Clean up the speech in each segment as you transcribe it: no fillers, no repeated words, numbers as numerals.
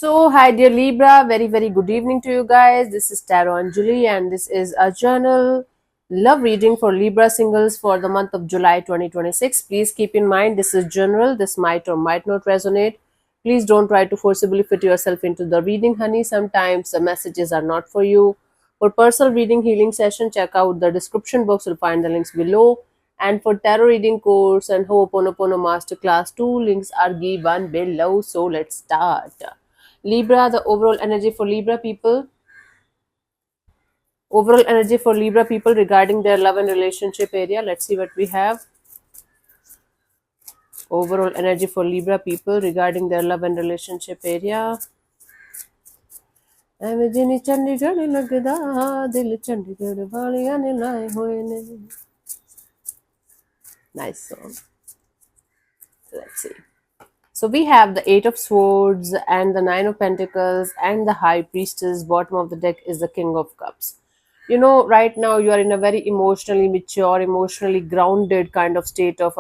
Hi dear Libra, very good evening to you guys. This is Tarot Anjali, and this is a journal love reading for Libra singles for the month of July 2026. Please keep in mind this is general, this might or might not resonate. Please don't try to forcibly fit yourself into the reading, honey. Sometimes the messages are not for you. For personal reading healing session, check out the description box. You'll find the links below. And for tarot reading course and Ho'oponopono masterclass, two links are given below. So let's start. Libra, the overall energy for Libra people. Overall energy for Libra people regarding their love and relationship area. Let's see what we have. Overall energy for Libra people regarding their love and relationship area. ਐਵੇਂ ਜਿਨੀ ਚੰਡੀਗੜ੍ਹ ਲੱਗਦਾ ਦਿਲ ਚੰਡੀਗੜ੍ਹ ਵਾਲਿਆਂ ਨੇ ਲਾਏ ਹੋਏ ਨੇ. Nice song. Let's see. So we have the Eight of Swords and the Nine of Pentacles and the High Priestess. Bottom of the deck is the King of Cups. You know, right now you are in a very emotionally mature, emotionally grounded kind of state of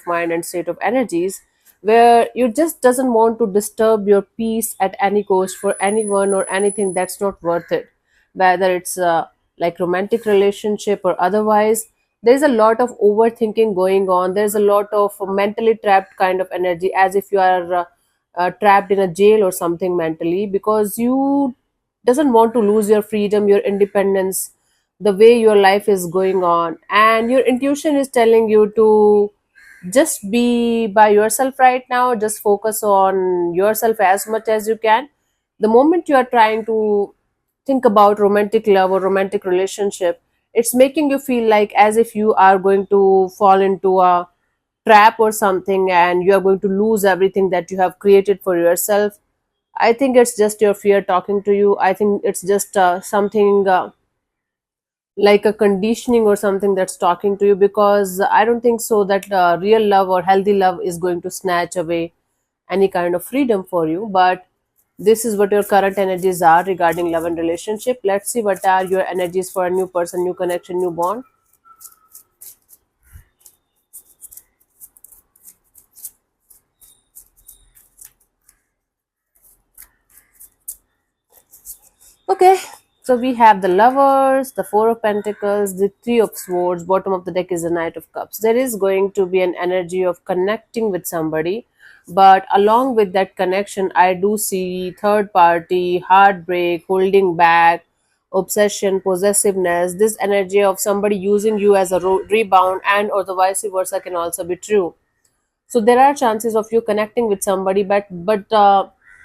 mind and state of energies, where you just doesn't want to disturb your peace at any cost for anyone or anything that's not worth it, whether it's like romantic relationship or otherwise. There's a lot of overthinking going on. There's a lot of mentally trapped kind of energy, as if you are trapped in a jail or something mentally, because you doesn't want to lose your freedom, your independence, the way your life is going on, and your intuition is telling you to just be by yourself right now. Just focus on yourself as much as you can. The moment you are trying to think about romantic love or romantic relationship, it's making you feel like as if you are going to fall into a trap or something, and you are going to lose everything that you have created for yourself. I think it's just your fear talking to you. I think it's just something like a conditioning or something that's talking to you, because I don't think so that real love or healthy love is going to snatch away any kind of freedom for you. But this is what your current energies are regarding love and relationship. Let's see what are your energies for a new person, new connection, new bond. Okay, so we have the Lovers, the Four of Pentacles, the Three of Swords. Bottom of the deck is the Knight of Cups. There is going to be an energy of connecting with somebody, but along with that connection, I do see third party, heartbreak, holding back, obsession, possessiveness. This energy of somebody using you as a rebound, and or the vice versa can also be true. So there are chances of you connecting with somebody, but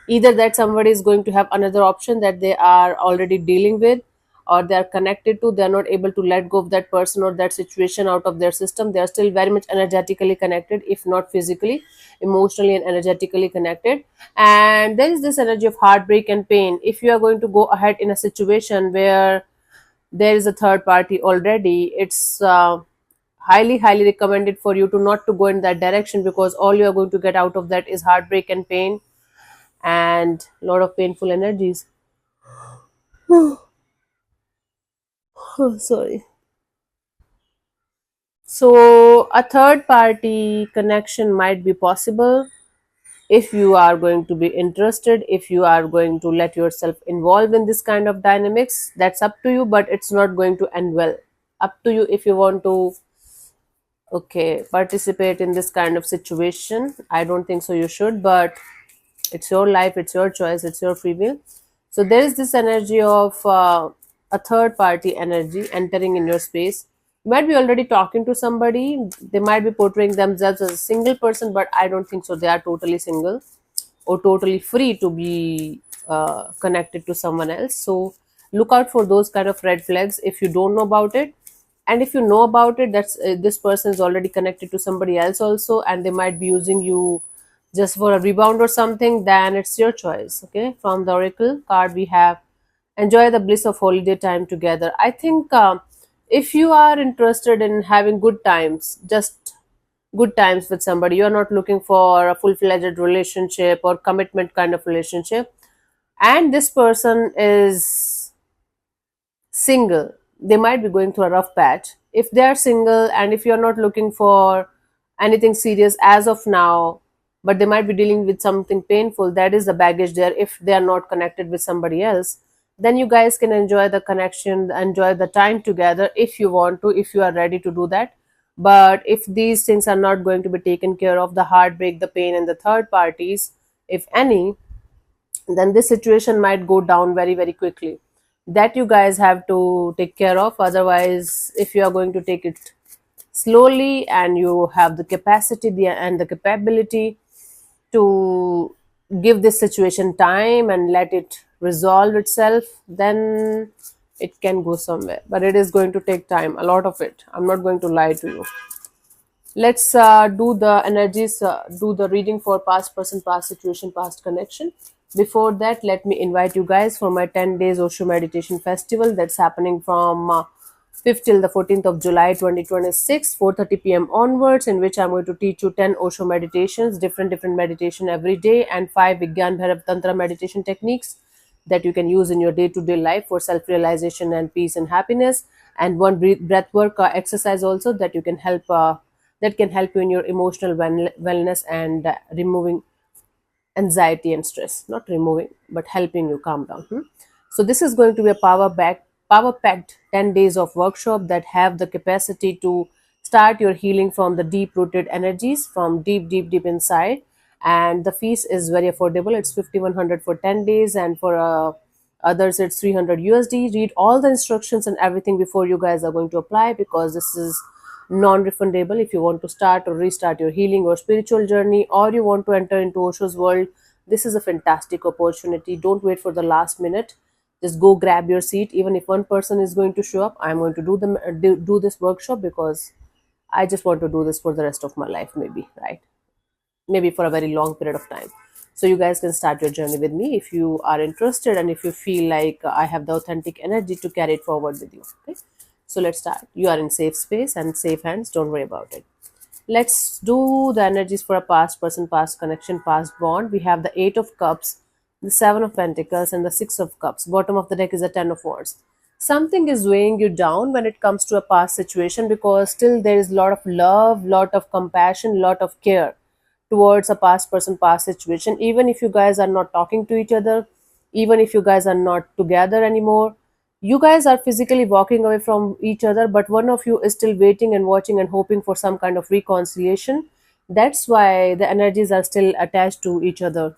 either that somebody is going to have another option that they are already dealing with, or they are connected to, they are not able to let go of that person or that situation out of their system. They are still very much energetically connected, if not physically, emotionally and energetically connected. And there is this energy of heartbreak and pain. If you are going to go ahead in a situation where there is a third party already, it's highly recommended for you to not to go in that direction, because all you are going to get out of that is heartbreak and pain and a lot of painful energies. Oh, sorry. So a third party connection might be possible if you are going to be interested, if you are going to let yourself involve in this kind of dynamics. That's up to you, but it's not going to end well. Up to you if you want to, okay, participate in this kind of situation. I don't think so you should, but it's your life, it's your choice, it's your free will. So there is this energy of a third party energy entering in your space. You might be already talking to somebody. They might be portraying themselves as a single person, but I don't think so they are totally single or totally free to be connected to someone else. So look out for those kind of red flags if you don't know about it. And if you know about it, that's this person is already connected to somebody else also, and they might be using you just for a rebound or something. Then it's your choice. Okay, from the oracle card we have enjoy the bliss of holiday time together. I think if you are interested in having good times, just good times with somebody, you're not looking for a full-fledged relationship or commitment kind of relationship, and this person is single, they might be going through a rough patch. If they are single and if you're not looking for anything serious as of now, but they might be dealing with something painful. That is the baggage there. If they are not connected with somebody else, then you guys can enjoy the connection, enjoy the time together if you want to, if you are ready to do that. But if these things are not going to be taken care of, the heartbreak, the pain, and the third parties, if any, then this situation might go down very very quickly. That you guys have to take care of. Otherwise, if you are going to take it slowly and you have the capacity and the capability to give this situation time and let it resolve itself, then it can go somewhere. But it is going to take time, a lot of it. I'm not going to lie to you. Let's do the energies, do the reading for past person, past situation, past connection. Before that, let me invite you guys for my 10 days Osho Meditation Festival that's happening from 5th till the 14th of July 2026, 4:30 p.m. onwards, in which I'm going to teach you 10 Osho meditations, different meditation every day, and 5 Vigyan Bhairav Tantra meditation techniques that you can use in your day-to-day life for self-realization and peace and happiness, and one breath work exercise also that can help you in your emotional wellness and removing anxiety and stress. Not removing, but helping you calm down. So this is going to be a power packed 10 days of workshop that have the capacity to start your healing from the deep rooted energies from deep inside. And the fees is very affordable. It's 5100 for 10 days, and for others it's 300 USD. Read all the instructions and everything before you guys are going to apply, because this is non-refundable. If you want to start or restart your healing or spiritual journey, or you want to enter into Osho's world, this is a fantastic opportunity. Don't wait for the last minute. Just go grab your seat. Even if one person is going to show up, I'm going to do this workshop because I just want to do this for the rest of my life, maybe, right? Maybe for a very long period of time. So you guys can start your journey with me if you are interested, and if you feel like I have the authentic energy to carry it forward with you. Okay, so let's start. You are in safe space and safe hands. Don't worry about it. Let's do the energies for a past person, past connection, past bond. We have the 8 of Cups, the 7 of Pentacles, and the 6 of Cups. Bottom of the deck is a 10 of Wands. Something is weighing you down when it comes to a past situation, because still there is a lot of love, lot of compassion, lot of care towards a past person, past situation. Even if you guys are not talking to each other, even if you guys are not together anymore, you guys are physically walking away from each other, but one of you is still waiting and watching and hoping for some kind of reconciliation. That's why the energies are still attached to each other.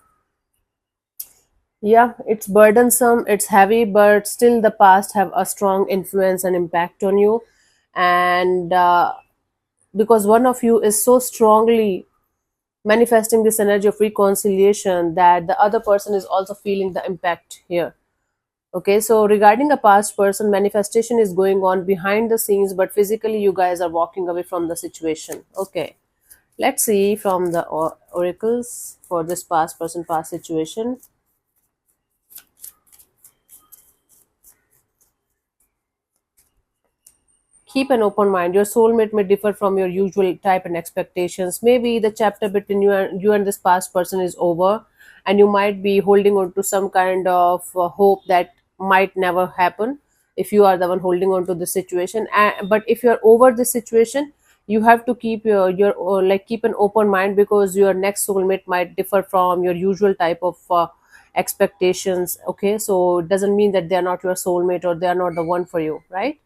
Yeah, it's burdensome, it's heavy, but still the past have a strong influence and impact on you. And because one of you is so strongly manifesting this energy of reconciliation, that the other person is also feeling the impact here. Okay, so regarding a past person, manifestation is going on behind the scenes, but physically you guys are walking away from the situation. Okay, let's see from the oracles for this past person, past situation. Keep an open mind. Your soulmate may differ from your usual type and expectations. Maybe the chapter between you and this past person is over, and you might be holding on to some kind of hope that might never happen if you are the one holding on to the situation. But if you are over the situation, you have to keep your keep an open mind, because your next soulmate might differ from your usual type of expectations. Okay, so it doesn't mean that they are not your soulmate or they are not the one for you, right?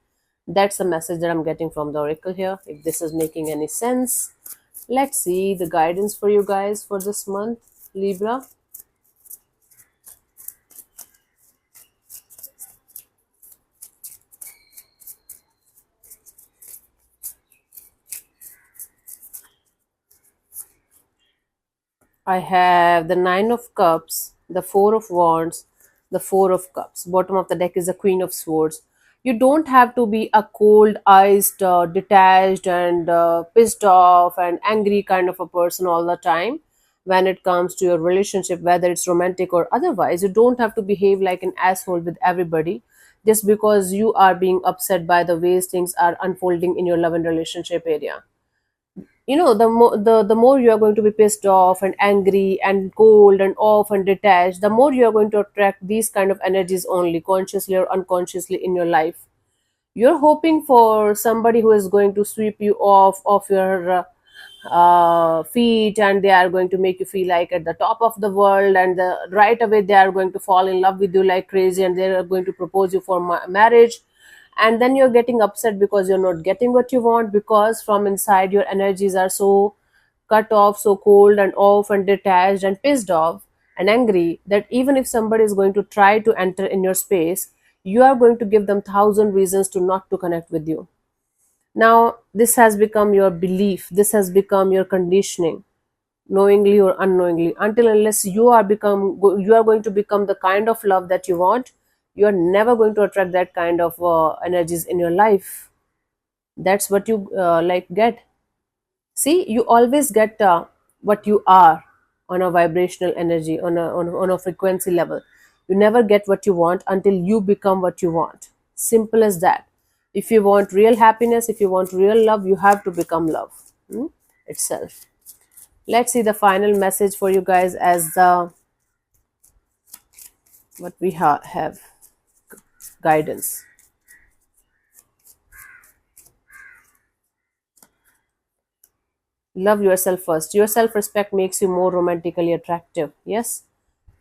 That's the message that I'm getting from the oracle here. If this is making any sense, let's see the guidance for you guys for this month, Libra. I have the 9 of Cups, the 4 of Wands, the 4 of Cups. Bottom of the deck is the Queen of Swords. You don't have to be a cold, iced, detached, and pissed off and angry kind of a person all the time when it comes to your relationship, whether it's romantic or otherwise. You don't have to behave like an asshole with everybody just because you are being upset by the ways things are unfolding in your love and relationship area. The more you are going to be pissed off and angry and cold and off and detached, the more you are going to attract these kind of energies only, consciously or unconsciously, in your life. You're hoping for somebody who is going to sweep you off of your feet, and they are going to make you feel like at the top of the world, and right away they are going to fall in love with you like crazy, and they are going to propose you for marriage. And then you're getting upset because you're not getting what you want, because from inside your energies are so cut off, so cold and off and detached and pissed off and angry, that even if somebody is going to try to enter in your space, you are going to give them thousand reasons to not to connect with you. Now this has become your belief, this has become your conditioning, knowingly or unknowingly. Until unless you are going to become the kind of love that you want, you are never going to attract that kind of energies in your life. That's what you like get. See, you always get what you are on a vibrational energy, on a frequency level. You never get what you want until you become what you want. Simple as that. If you want real happiness, if you want real love, you have to become love, itself. Let's see the final message for you guys as the what we have guidance. Love yourself first. Your self respect makes you more romantically attractive. Yes,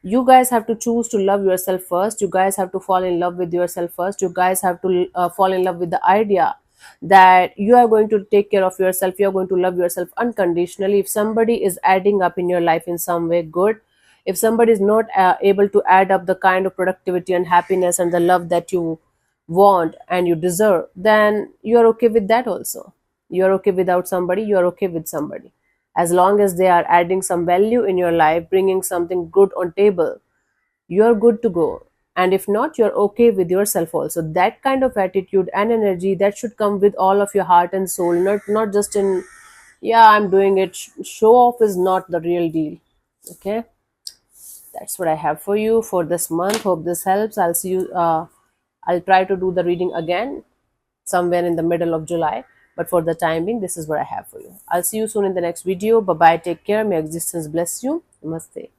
you guys have to choose to love yourself first. You guys have to fall in love with yourself first. You guys have to fall in love with the idea that you are going to take care of yourself, you are going to love yourself unconditionally. If somebody is adding up in your life in some way, good. If somebody is not able to add up the kind of productivity and happiness and the love that you want and you deserve, then you are okay with that also. You are okay without somebody, you are okay with somebody, as long as they are adding some value in your life, bringing something good on table, you're good to go. And if not, you're okay with yourself also. That kind of attitude and energy, that should come with all of your heart and soul, not just in, yeah, I'm doing it. Show off is not the real deal. Okay, that's what I have for you for this month. Hope this helps. I'll see you I'll try to do the reading again somewhere in the middle of July, but for the time being, this is what I have for you. I'll see you soon in the next video. Bye bye, take care, may existence bless you. Namaste.